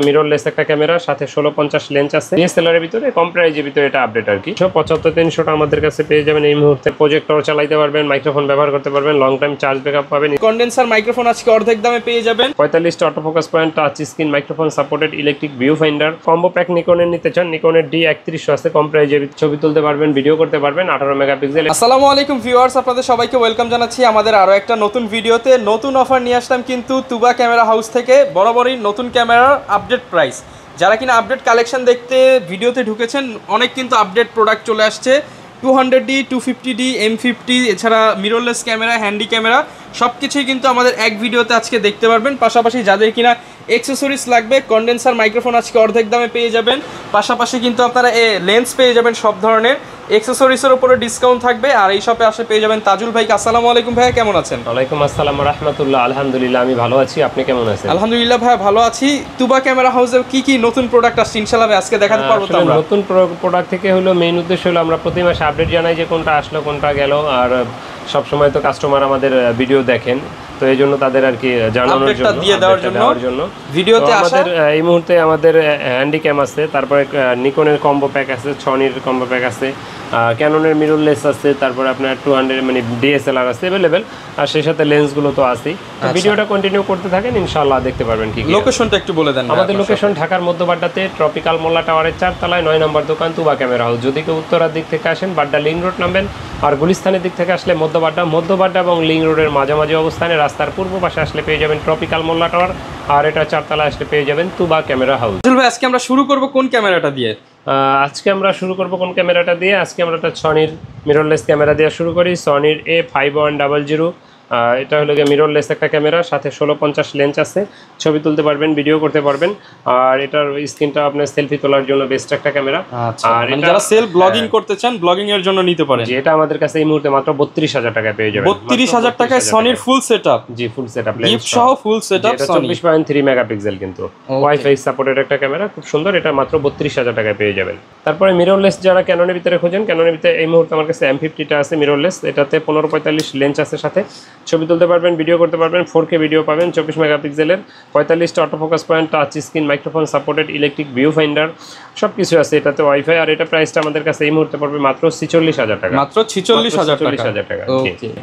Mirrorless একটা camera সাথে 1650 lens আছে ডিএসএলআর এর ভিতরে কম প্রাইজের ভিতরে এটা আপডেট আর কি 75-300 টা আমাদের কাছে পেয়ে যাবেন এই মুহূর্তে প্রজেক্টর চালাতে পারবেন মাইক্রোফোন ব্যবহার করতে পারবেন লং টাইম চার্জ ব্যাকআপ পাবেন কন্ডেন্সার মাইক্রোফোন আজকে অর্ধেক দামে পেয়ে যাবেন 45 টা autofocus point touch screen microphone supported electric view finder combo pack নিকনের নিতে চান নিকনের D3100 আছে কম প্রাইজে ছবি তুলতে পারবেন ভিডিও করতে পারবেন 18 মেগাপিক্সেল আসসালামু আলাইকুম ভিউয়ার্স আপনাদের সবাইকে ওয়েলকাম জানাচ্ছি আমাদের আরো একটা নতুন ভিডিওতে নতুন অফার নিয়ে আসলাম কিন্তু তুবা ক্যামেরা হাউস থেকে বরাবরই নতুন ক্যামেরার আপডেট প্রাইস যারা কিনা আপডেট কালেকশন দেখতে ভিডিওতে ঢুকেছেন অনেক কিন্তু আপডেট প্রোডাক্ট চলে আসছে 200D 250D M50 এছাড়া মিররলেস ক্যামেরা হ্যান্ডি ক্যামেরা সব কিছুই কিন্তু আমাদের এক ভিডিওতে আজকে দেখতে পারবেন পাশাপাশি যাদের কিনা অ্যাকসেসরিজ লাগবে কন্ডেন্সার মাইক্রোফোন আজকে অর্ধেক দামে পেয়ে যাবেন পাশাপাশি কিন্তু আপনারা লেন্স পেয়ে যাবেন সব ধরনের অ্যাকসেসরিজের উপরে ডিসকাউন্ট থাকবে আর এই শপে আসে পেয়ে যাবেন তাজুল ভাই আসসালামু আলাইকুম ভাই কেমন আছেন ওয়ালাইকুম আসসালাম ওয়া রাহমাতুল্লাহ আলহামদুলিল্লাহ আমি ভালো আছি আপনি কেমন আছেন আলহামদুলিল্লাহ ভাই ভালো আছি তুবা ক্যামেরা হাউসে কি কি নতুন প্রোডাক্ট আসছে ইনশাআল্লাহ আজকে দেখাতে পারবো তো আমরা নতুন প্রোডাক্ট থেকে হলো মেইন উদ্দেশ্য হলো আমরা প্রতি মাসে আপডেট জানাই যে কোনটা আসলো কোনটা গেল আর সব সময় তো কাস্টমার আমাদের ভিডিও দেখেন তো এই জন্য তাদের আর কি জানানোর জন্য দিয়ে দেওয়ার জন্য ভিডিওতে আমাদের এই মুহূর্তে আমাদের হ্যান্ডি ক্যাম আছে তারপরে নিকনের কম্বো প্যাক আছে সনির কম্বো প্যাক আছে ক্যাননের মিররলেস আছে তারপরে আপনার 200 মানে ডিএসএলআর আছে अवेलेबल আর সেই সাথে লেন্সগুলো তো আছেই তো ভিডিওটা কন্টিনিউ করতে থাকেন ইনশাআল্লাহ দেখতে পারবেন কি লোকেশনটা একটু বলে দেন আমাদের লোকেশন ঢাকার মধ্যবাড্ডাতে ট্রপিক্যাল মোল্লা টাওয়ারের 4 তলায় 9 নম্বর দোকান তুবা ক্যামেরা হাউস যদি কেউ উত্তরার দিক থেকে আসেন বাড্ডা লিংক রোড নামবেন আর গুলিস্তানের দিক থেকে আসলে মধ্যবাড্ডা এবং লিংক রোডের মাঝামাঝি অবস্থানে রাস্তার পূর্ব পাশে আসলে পেয়ে যাবেন ট্রপিক্যাল মোল্লা টাওয়ার আর এটা 4 তলায় আসলে পেয়ে যাবেন তুবা ক্যামেরা হাউস ভাই আজকে আমরা শুরু করব কোন ক্যামেরাটা দিয়ে আজকে আমরা শুরু করব কোন ক্যামেরাটা দিয়ে আজকে আমরা একটা সনির মিররলেস ক্যামেরা দিয়ে শুরু করি সনির A5100 এটা হলো গিয়ে মিররলেস একটা ক্যামেরা সাথে 1650 লেন্স আছে ছবি তুলতে পারবেন ভিডিও করতে পারবেন আর এটার স্ক্রিনটা আপনার সেলফি তোলার জন্য বেস্ট একটা ক্যামেরা আর যারা সেলফ ব্লগিং করতে চান ব্লগিং এর জন্য নিতে পারেন এটা আমাদের কাছে এই মুহূর্তে মাত্র 32000 টাকায় পেয়ে যাবেন 32000 টাকায় সনির ফুল সেটআপ জি ফুল সেটআপ গিফট সহ ফুল সেটআপ সনি 24.3 মেগাপিক্সেল কিন্তু ওয়াইফাই সাপোর্টেড একটা ক্যামেরা খুব সুন্দর এটা মাত্র 32000 টাকায় পেয়ে যাবেন তারপরে মিররলেস যারা ক্যাননের ভিতরে খোঁজেন ক্যাননের ভিতরে এই মুহূর্তে আমার কাছে M50 টা আছে মিররলেস এটাতে 1545 লেন্স আছে সাথে ছবি তুলতে পারবেন ভিডিও করতে পারবেন 4K ভিডিও পাবেন 24 মেগাপিক্সেলের 45 টা autofocus point touch screen microphone supported electric view finder সবকিছু আছে এটাতে ওয়াইফাই আর এটা প্রাইসটা আমাদের কাছে এই মুহূর্তে পড়বে মাত্র 46000 টাকা মাত্র 46000 টাকা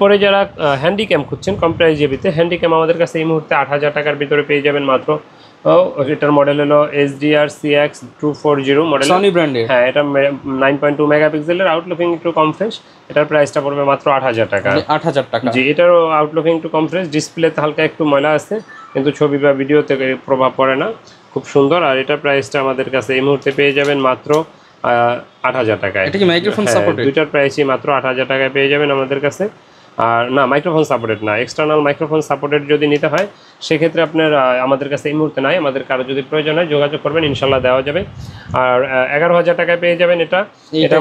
পরে যারা হ্যান্ডি ক্যাম খুঁজছেন কম প্রাইজের ভিতরে হ্যান্ডি ক্যাম আমাদের কাছে এই মুহূর্তে 8000 টাকার ভিতরে পেয়ে যাবেন মাত্র এটার মডেল হলো SDR CX240 মডেল সনি ব্র্যান্ডের হ্যাঁ এটা 9.2 মেগাপিক্সেলের আউটলুকিং একটু কম ফ্রেশ এটার প্রাইসটা পড়বে মাত্র 8000 টাকা 8000 টাকা জি এটারও আউটলুকিং একটু কম ফ্রেশ ডিসপ্লেতে হালকা একটু ময়লা আছে কিন্তু ছবি বা ভিডিওতে প্রভাব পড়ে না খুব সুন্দর আর এটার প্রাইসটা আমাদের কাছে এই মুহূর্তে পেয়ে যাবেন মাত্র 8000 টাকায় এটা কি মাইক্রোফোন সাপোর্টেড দুইটার প্রাইসই মাত্র 8000 টাকায় পেয়ে যাবেন আমাদের কাছে আর না মাইক্রোফোন সাপোর্টেড না এক্সটার্নাল মাইক্রোফোন সাপোর্টেড যদি নিতে হয় সেক্ষেত্রে আপনার আমাদের কাছে এই মুহূর্তে নাই আমাদের কারো যদি প্রয়োজন হয় যোগাযোগ করবেন ইনশাল্লাহ দেওয়া যাবে আর 11000 টাকায় পেয়ে যাবেন এটা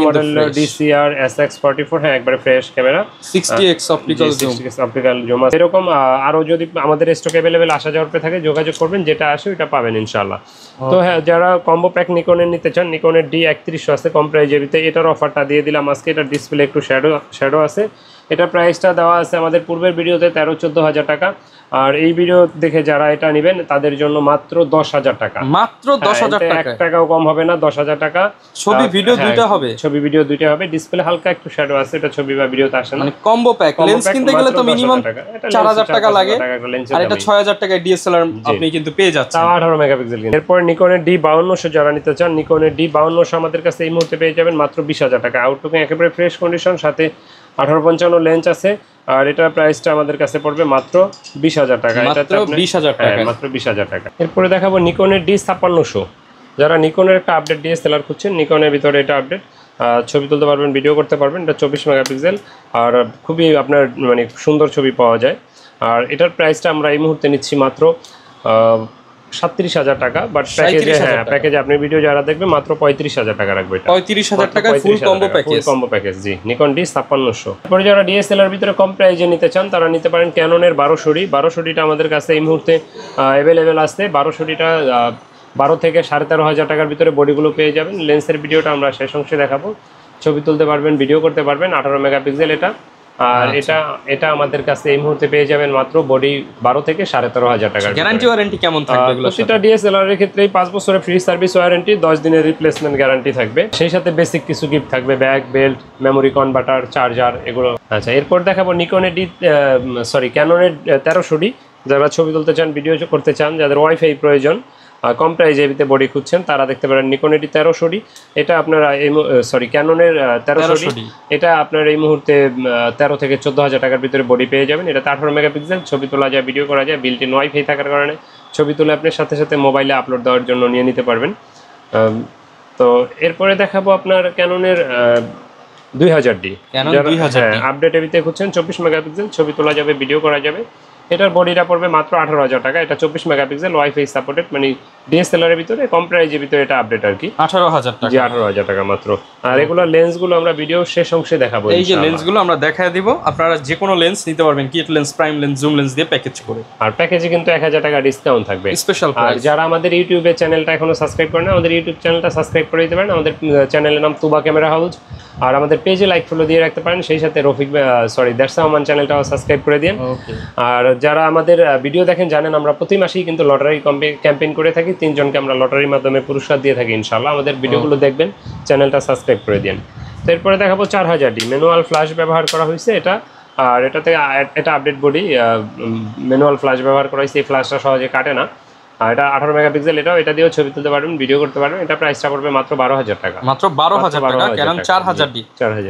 মডেল DCR SX44 হ্যাঁ একবারে fresh camera 60x optical zoom এরকম আরও যদি আমাদের স্টক অ্যাভেলেবেল আসা যাওয়ার পরে থাকে যোগাযোগ করবেন যেটা আসে ওটা পাবেন ইনশাল্লাহ তো হ্যাঁ যারা কম্বো প্যাক নিকনের নিতে চান নিকনের D3100 আছে কম প্রাইজের ভিতরে এটার অফারটা দিয়ে দিলাম আজকে এটার ডিসপ্লে একটু শ্যাডো আছে এটা প্রাইসটা দেওয়া আছে আমাদের পূর্বের ভিডিওতে 13-14 টাকা আর এই ভিডিও দেখে যারা এটা নেবেন তাদের জন্য মাত্র 10000 টাকা মাত্র 10000 টাকা 1 টাকাও কম হবে না 10000 টাকা ছবি ভিডিও দুইটা হবে ছবি ভিডিও দুইটা হবে ডিসপ্লে হালকা একটু শ্যাডো আছে এটা ছবি বা ভিডিওতে আসে না মানে কম্বো প্যাক লেন্স কিনতে গেলে তো মিনিমাম 4000 টাকা লাগে আর এটা 6000 টাকায় ডিএসএলআর আপনি কিন্তু পেয়ে যাচ্ছেন 18 মেগাপিক্সেল কিন্তু এরপর নিকনের D5200 যারা নিতে চান নিকনের D5200 আমাদের কাছে এই মুহূর্তে পেয়ে যাবেন মাত্র 20000 টাকা আউটলুকিং একেবারে ফ্রেশ কন্ডিশন সাথে 1855 লেন্স আছে আর এটা প্রাইসটা আমাদের কাছে পড়বে মাত্র 20000 টাকা এটা 20000 টাকা মাত্র 20000 টাকা এরপরে দেখাবো নিকনের D5600 যারা নিকনের একটা আপডেট ডিএসএলআর খুঁজছেন নিকনের ভিতরে এটা আপডেট ছবি তুলতে পারবেন ভিডিও করতে পারবেন এটা 24 মেগাপিক্সেল আর খুবই আপনার মানে সুন্দর ছবি পাওয়া যায় আর এটার প্রাইসটা আমরা এই মুহূর্তে নিচ্ছি মাত্র 37000 টাকা বাট প্যাকেজে আপনি ভিডিও যারা দেখবে মাত্র 35000 টাকা রাখবে এটা 35000 টাকা ফুল কম্বো প্যাকেজ জি নিকন D5600 তারপরে যারা ডিএসএলআর ভিতরে কম প্রাইজে নিতে চান তারা নিতে পারেন ক্যাননের 1200টা আমাদের কাছে এই মুহূর্তে अवेलेबल আছে 1200টা 12 থেকে 13500 টাকার ভিতরে বডিগুলো পেয়ে যাবেন লেন্সের ভিডিওটা আমরা শেষ অংশে দেখাবো ছবি তুলতে পারবেন ভিডিও করতে পারবেন 18 মেগাপিক্সেল এটা আর এটা আমাদের কাছে এই মুহূর্তে পেয়ে যাবেন মাত্র বডি 12 থেকে 13.5 টাকা। গ্যারান্টি ওয়ারেন্টি কেমন থাকবে এগুলো? প্রতিটা ডিএসএলআর এর ক্ষেত্রে 5 বছরের ফ্রি সার্ভিস ওয়ারেন্টি, 10 দিনের রিপ্লেসমেন্ট গ্যারান্টি থাকবে, সেই সাথে বেসিক কিছু গিফট থাকবে, bag, belt, memory converter, charger এগুলো। আচ্ছা, এরপর দেখাবো ক্যাননের 1300D, যারা ছবি তুলতে চান, ভিডিও করতে চান, যাদের ওয়াইফাই প্রয়োজন, কম প্রাইজে বডি খুঁজছেন, তারা দেখতে পারেন নিকন এডি 1300D। এটা আপনারা ক্যাননের 1300D, এটা আপনার এই মুহূর্তে 13 থেকে 14,000 টাকার ভিতরে বডি পেয়ে যাবেন। এটা 18 মেগাপিক্সেল, ছবি তোলা যায়, ভিডিও করা যায়, বিল্ট ইন ওয়াইফাই থাকার কারণে ছবি তুলে আপনি সাথে সাথে মোবাইলে আপলোড দেওয়ার জন্য নিয়ে নিতে পারবেন। তো এরপরে দেখাবো আপনার ক্যাননের 2000D, আপডেট এবিতে খুঁজছেন, 24 মেগাপিক্সেল, ছবি তোলা যাবে, ভিডিও করা যাবে। এটার বডিটা পড়বে মাত্র 18,000 টাকা। এটা 24 মেগাপিক্সেল, ওয়াইফাই সাপোর্টেড, মানে ডিএসএলআর এর ভিতরে কম প্রাইজের ভিতরে এটা আপডেট আর কি। 18,000 টাকা। জি, 18,000 টাকা মাত্র। আর এগুলো লেন্সগুলো আমরা ভিডিও শেষ অংশে দেখাবো। এই যে লেন্সগুলো আমরা দেখায় দিব, আপনারা যে কোনো লেন্স নিতে পারবেন, kit lens, prime lens, zoom lens দিয়ে প্যাকেজ করে। আর প্যাকেজে কিন্তু 1000 টাকা ডিসকাউন্ট থাকবে, স্পেশাল প্রাইস। আর যারা আমাদের ইউটিউবে চ্যানেলটা এখনো সাবস্ক্রাইব করেন, আমাদের ইউটিউব চ্যানেলটা সাবস্ক্রাইব করে দিতে পারেন। আমাদের চ্যানেলের নাম তুবা ক্যামেরা হাউস। আর আমাদের পেজে লাইক ফলো দিয়ে রাখতে পারেন, সেই সাথে দেরসামান চ্যানেলটাও সাবস্ক্রাইব করে দিন। আর যারা আমাদের ভিডিও দেখেন জানেন আমরা প্রতি মাসেই কিন্তু লটারি ক্যাম্পেইন করে থাকি, 3 জনকে আমরা লটারির মাধ্যমে পুরস্কার দিয়ে থাকি ইনশাআল্লাহ। আমাদের ভিডিওগুলো দেখবেন, চ্যানেলটা সাবস্ক্রাইব করে দিন। তো এরপরে দেখাবো 4000D, ম্যানুয়াল ফ্ল্যাশ ব্যবহার করা হয়েছে এটা। আর এটা আপডেট বডি, ম্যানুয়াল ফ্ল্যাশ ব্যবহার করা হয়েছে, এই ফ্ল্যাশটা সহজে কাটে না। আর এটা 18 মেগাপিক্সেল, এটা দিয়েও ছবি তুলতে পারবেন, ভিডিও করতে পারবেন। এটা প্রাইসটা পড়বে মাত্র 12,000 টাকা। মাত্র 12,000 টাকা, কারণ 4000D।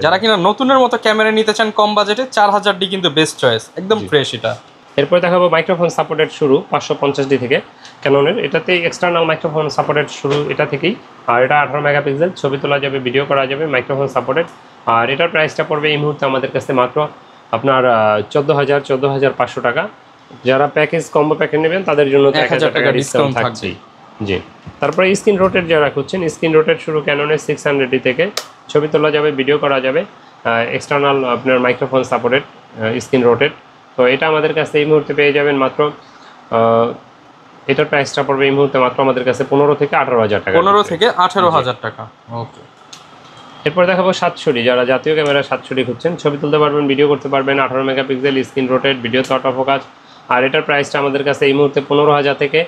যারা কিনা নতুনের মতো ক্যামেরা নিতে চান কম বাজেটে, 4000D কিন্তু বেস্ট চয়েস, একদম ফ্রেশ এটা। এরপর দেখাবো মাইক্রোফোন সাপোর্টেড শুরু 550D থেকে ক্যাননের। এটাতে এক্সটার্নাল মাইক্রোফোন সাপোর্টেড শুরু এটা থেকেই। আর এটা 18 মেগাপিক্সেল, ছবি তোলা যাবে, ভিডিও করা যাবে, মাইক্রোফোন সাপোর্টেড। আর এটার প্রাইসটা পড়বে এই মুহূর্তে আমাদের কাছে মাত্র আপনার 14,500 টাকা। যারা প্যাকেজ কম্বো প্যাকেজ নেবেন তাদের জন্য 1000 টাকা ডিসকাউন্ট থাকছে। জি, তারপরে স্ক্রিন রোটেট যারা খুঁজছেন, স্ক্রিন রোটেট শুরু ক্যাননের 600D থেকে, ছবি তোলা যাবে, ভিডিও করা যাবে, এক্সটার্নাল আপনার মাইক্রোফোন সাপোর্টেড স্ক্রিন রোটেট। তো এটা আমাদের কাছে এই মুহূর্তে পেয়ে যাবেন মাত্র, এটার প্রাইসটা পড়বে এই মুহূর্তে মাত্র আমাদের কাছে 15 থেকে 18,000 টাকা। 15 থেকে 18,000 টাকা। ওকে। এরপর দেখাবো 700D, যারা জাতীয় ক্যামেরা 700D খুঁজছেন, ছবি তুলতে পারবেন, ভিডিও করতে পারবেন, 18 megapixel, screen rotate, video auto focus. আর এটার প্রাইসটা আমাদের কাছে এই মুহূর্তে 15,000 থেকে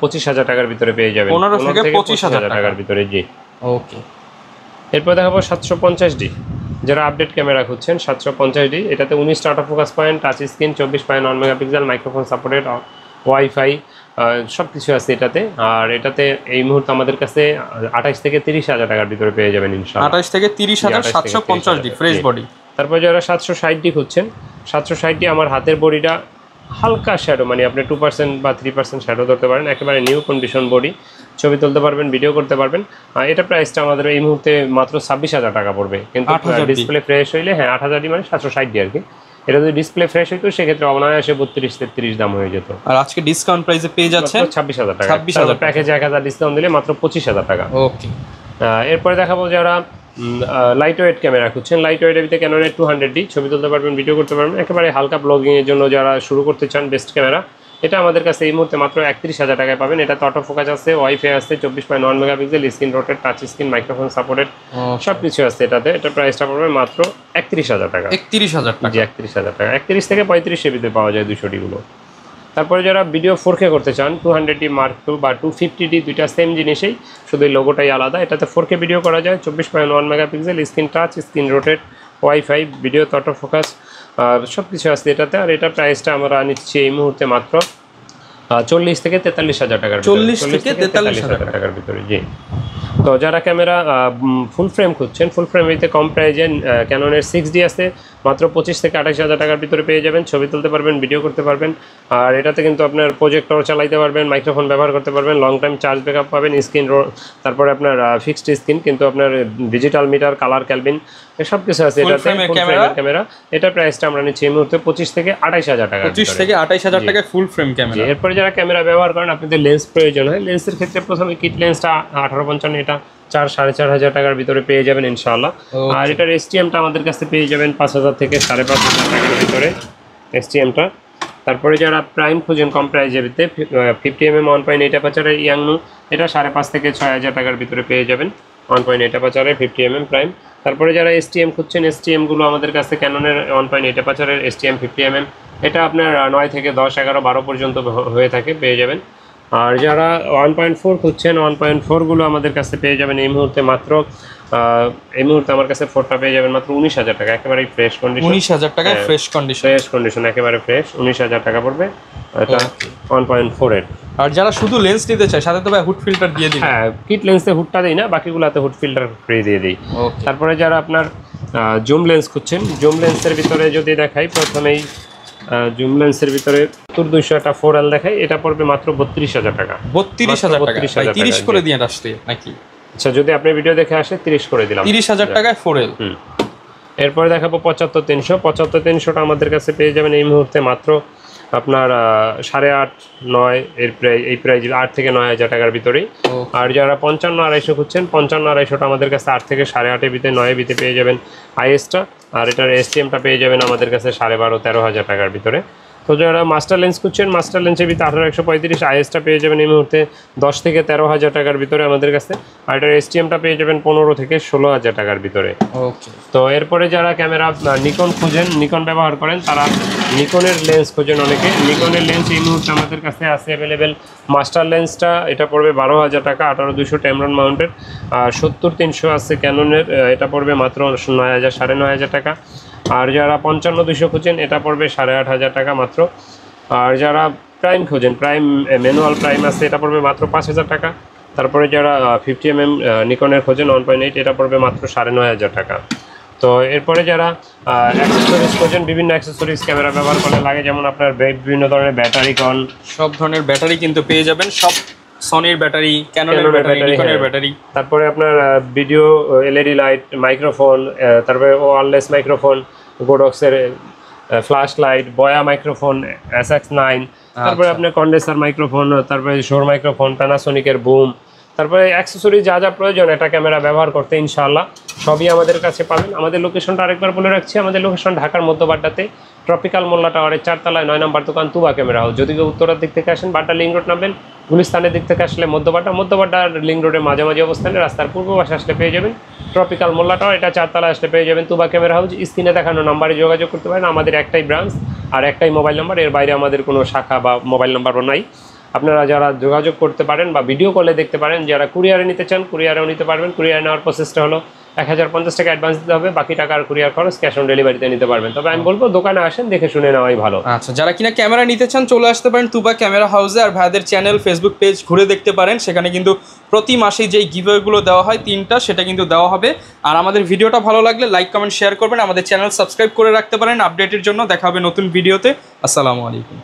25,000 টাকার ভিতরে পেয়ে যাবেন। 15 থেকে 25,000 টাকার ভিতরে। জি, ওকে। এরপর দেখাবো 750D, যারা আপডেট ক্যামেরা খুঁজছেন, 750D। এটাতে 19টা auto focus point, touch screen, 24.1 megapixel, microphone supported, wifi সব কিছু আছে এটাতে। আর এটাতে এই মুহূর্তে আমাদের কাছে 28 থেকে 30,000 টাকার ভিতরে পেয়ে যাবেন ইনশাআল্লাহ। 28 থেকে 30,000, 750D ফ্রেশ বডি। তারপর যারা 760D খুঁজছেন, 760D আমার হাতের বডিটা হালকা শ্যাডো, মানে আপনি 2% বা 3% শ্যাডো ধরতে পারেন, একেবারে নিউ কন্ডিশন বডি, ছবি তুলতে পারবেন, ভিডিও করতে পারবেন। আর এটা প্রাইসটা আমাদের এই মুহূর্তে মাত্র 26,000 টাকা পড়বে। কিন্তু ডিসপ্লে ফ্রেশ হইলে, হ্যাঁ 8,000D মানে 760D আর কি। এটা যদি ডিসপ্লে ফ্রেশ হইতো সেক্ষেত্রে অনায়াসে 32-33 দাম হয়ে যেত। আর আজকে ডিসকাউন্ট প্রাইসে পেয়ে যাচ্ছে 26,000 টাকা। 26,000 প্যাকেজে 1000 ডিসকাউন্ট দিলে মাত্র 25,000 টাকা। ওকে। এরপরে দেখাবো যারা লাইট ওয়েট ক্যামেরা খুঁজছেন, লাইট ওয়েটের ভিতরে ক্যাননের 200D, ছবি তুলতে পারবেন, ভিডিও করতে পারবেন, একেবারে হালকা ব্লগিংয়ের জন্য যারা শুরু করতে চান, বেস্ট ক্যামেরা। এটা আমাদের কাছে এই মুহূর্তে মাত্র 31,000 টাকায় পাবেন। এটাতে অটো ফোকাস আছে, ওয়াইফাই আছে, 24.1 megapixel, screen rotate, touch screen, microphone supported, সব কিছু আছে এটাতে। এটা প্রাইসটা পড়বে মাত্র 31,000 টাকা। 31,000 টাকা। জি, 31,000 টাকা। 31 থেকে 35 ভিতরে পাওয়া যায় 200D গুলো। তারপরে যারা ভিডিও 4K করতে চান, 200D Mark II বা 250D, দুইটা সেম জিনিসেই, শুধু লোগোটাই আলাদা। এটাতে 4K ভিডিও করা যায়, 24.1 megapixel, screen touch, screen rotate, wifi, video auto focus, সব কিছু আছে এটাতে। আর এটা প্রাইসটা আমরা নিচ্ছি এই মুহূর্তে মাত্র 40 থেকে 43,000 টাকার। 40 থেকে 43,000 টাকার ভিতরে। জি, তো যারা ক্যামেরা ফুল ফ্রেম খুঁজছেন, ফুল ফ্রেম হইতে কম প্রাইজে ক্যাননের 6D আছে, মাত্র 25 থেকে 28,000 টাকার ভিতরে পেয়ে যাবেন, ছবি তুলতে পারবেন, ভিডিও করতে পারবেন। আর এটাতে কিন্তু আপনার প্রজেক্টর চালাইতে পারবেন, মাইক্রোফোন ব্যবহার করতে পারবেন, লং টাইম চার্জ ব্যাকআপ পাবেন, স্ক্রিন তারপরে আপনার ফিক্সড স্ক্রিন, কিন্তু আপনার ডিজিটাল মিটার, কালার, ক্যালভিন সব কিছু আছে এটাতে। ক্যামেরা এটা প্রাইসটা আমরা নিচ্ছি এই মুহূর্তে 25 থেকে 28,000 টাকা। 25 থেকে 28,000 টাকায় ফুল ফ্রেম ক্যামেরা। এরপরে যারা ক্যামেরা ব্যবহার করেন, আপনাদের লেন্স প্রয়োজন হয়, লেন্সের ক্ষেত্রে প্রথমে কিট লেন্সটা 1855, এটা 4-4.5 টাকার ভিতরে পেয়ে যাবেন ইনশাআল্লাহ। আর এটার এসটিএমটা আমাদের কাছে পেয়ে যাবেন 5,000 থেকে 5,500 টাকার ভিতরে এসটিএমটা। তারপরে যারা প্রাইম খুঁজেন কম প্রাইজের ভিতরে, 50mm 1.8 অ্যাপাচারের ইয়াংনু, এটা 5,500 থেকে 6,000 টাকার ভিতরে পেয়ে যাবেন। 1.8 অ্যাপাচারের 50mm প্রাইম। তারপরে যারা STM খুঁজছেন, STM গুলো আমাদের কাছে ক্যাননের 1.8 অ্যাপাচারের STM 50mm, এটা আপনার 9 থেকে 10, 11, 12 পর্যন্ত হয়ে থাকে, পেয়ে যাবেন। আর যারা 1.4 খুঁজছেন, 1.4 গুলো আমাদের কাছে পেয়ে যাবেন এই মুহূর্তে মাত্র আমার কাছে 4টা পেয়ে যাবেন মাত্র 19,000 টাকা, একেবারে ফ্রেশ কন্ডিশন। 19,000 টাকায় ফ্রেশ কন্ডিশন, একেবারে ফ্রেশ, 19,000 টাকা পড়বে এটা 1.4 এর। আর যারা শুধু লেন্স নিতে চায়, সাথে তো ভাই হুড ফিল্টার দিয়ে দিই। হ্যাঁ, কিট লেন্সে হুডটা দেই না, বাকিগুলোতে হুড ফিল্টার ফ্রি দিয়ে দিই। তারপরে যারা আপনার জুম লেন্স খুঁজছেন, জুম লেন্সের ভিতরে যদি দেখাই, প্রথমেই জুম লেন্সের ভিতরে 200 একটা 4L দেখাই, এটা পড়বে মাত্র 32,000 টাকা। 32,000 টাকা, 30 করে দিয়ে আসতে নাকি? আচ্ছা, যদি আপনি ভিডিও দেখে আসে 30 করে দিলাম, 30,000 টাকায় 4L। এরপরে দেখাবো 75-300। 75-300টা আমাদের কাছে পেয়ে যাবেন এই মুহূর্তে মাত্র আপনার 8.5, 9 এর এই প্রাইস 8 থেকে 9,000 টাকার ভিতরেই। আর যারা 55-250 খুঁজছেন, 55-250টা আমাদের কাছে 8 থেকে 8.5 ভিতরে, 9 ভিতরে পেয়ে যাবেন IS-টা। আর এটার STM-টা পেয়ে যাবেন আমাদের কাছে 12,500-13,000 টাকার ভিতরে। তো যারা মাস্টার লেন্স খুঁজছেন, মাস্টার লেন্সের ভিতরে 18-135 IS-টা পেয়ে যাবেন এই মুহূর্তে 10 থেকে 13,000 টাকার ভিতরে আমাদের কাছে। আর এটার STM-টা পেয়ে যাবেন 15 থেকে 16,000 টাকার ভিতরে। তো এরপরে যারা ক্যামেরা নিকন খুঁজেন, নিকন ব্যবহার করেন, তারা নিকনের লেন্স খোঁজেন অনেকে। নিকনের লেন্স এই মুহূর্তে আমাদের কাছে আছে অ্যাভেলেবেল। মাস্টার লেন্সটা এটা পড়বে 12,000 টাকা, 18-200 ট্যামরন মাউন্টের। আর 70-300 আছে ক্যাননের, এটা পড়বে মাত্র 9,000, 9,500 টাকা। আর যারা 55-200 খুঁজেন, এটা পড়বে 8,500 টাকা মাত্র। আর যারা প্রাইম খোঁজেন, প্রাইম ম্যানুয়াল প্রাইম আছে, এটা পড়বে মাত্র 5,000 টাকা। তারপরে যারা 50mm নিকনের খোঁজেন 1.8, এটা পড়বে মাত্র 9,500 টাকা। তো এরপরে যারা অ্যাক্সেসরিজ খোঁজেন, বিভিন্ন অ্যাক্সেসরিজ ক্যামেরা ব্যবহার করলে লাগে, যেমন আপনার বিভিন্ন ধরনের ব্যাটারি, সব ধরনের ব্যাটারি কিন্তু পেয়ে যাবেন, সব সনির ব্যাটারি, ক্যাননের ব্যাটারি, নিকনের ব্যাটারি। তারপরে আপনার ভিডিও LED লাইট, মাইক্রোফোন, তারপরে ওয়্যারলেস মাইক্রোফোন, গোডক্সের ফ্ল্যাশ লাইট, বয়া মাইক্রোফোন SX9, তারপরে আপনার কন্ডেন্সার মাইক্রোফোন, তারপরে শোর মাইক্রোফোন, প্যানাসোনিকের বুম, তারপরে অ্যাক্সেসরি যা যা প্রয়োজন এটা ক্যামেরা ব্যবহার করতে ইনশাআল্লাহ সবই আমাদের কাছে পাবেন। আমাদের লোকেশনটা আরেকবার বলে রাখছি, আমাদের লোকেশন ঢাকার মধ্যবাড্ডাতে, ট্রপিক্যাল মোল্লা টাওয়ারের 4 তলায় 9 নম্বর দোকান, তুবা ক্যামেরা হাউস। যদি কেউ উত্তরার দিক থেকে আসেন, বাড্ডা লিং রোড নামবেন, গুলিস্তানের দিক থেকে আসলে মধ্যবাড্ডার লিং রোডের মাঝামাঝি অবস্থানে রাস্তার পূর্ব পাশে আসলে পেয়ে যাবেন ট্রপিক্যাল মোল্লা টাওয়ার, এটা 4 তলায় আসলে পেয়ে যাবেন তুবা ক্যামেরা হাউস। স্ক্রিনে দেখানো নাম্বারে যোগাযোগ করতে পারেন। আমাদের একটাই ব্রাঞ্চ আর একটাই মোবাইল নাম্বার, এর বাইরে আমাদের কোনো শাখা বা মোবাইল নাম্বারও নাই। আপনারা যারা যোগাযোগ করতে পারেন বা ভিডিও কলে দেখতে পারেন, যারা কুরিয়ারে নিতে চান কুরিয়ারেও নিতে পারবেন। কুরিয়ারে নেওয়ার প্রসেসটা হলো 1050 টাকা অ্যাডভান্স দিতে হবে, বাকি টাকার কুরিয়ার খরচ ক্যাশ অন ডেলিভারিতে নিতে পারবেন। তবে আমি বলবো দোকানে আসেন, দেখে শুনে নেওয়াই ভালো। আচ্ছা, যারা কিনা ক্যামেরা নিতে চান চলে আসতে পারেন তুবা ক্যামেরা হাউসে। আর ভাইদের চ্যানেল, ফেসবুক পেজ ঘুরে দেখতে পারেন, সেখানে কিন্তু প্রতি মাসে যেই গিভওয়েগুলো দেওয়া হয় 3টা, সেটা কিন্তু দেওয়া হবে। আর আমাদের ভিডিওটা ভালো লাগলে লাইক, কমেন্ট, শেয়ার করবেন। আমাদের চ্যানেল সাবস্ক্রাইব করে রাখতে পারেন আপডেটের জন্য। দেখা হবে নতুন ভিডিওতে। আসসালামু আলাইকুম।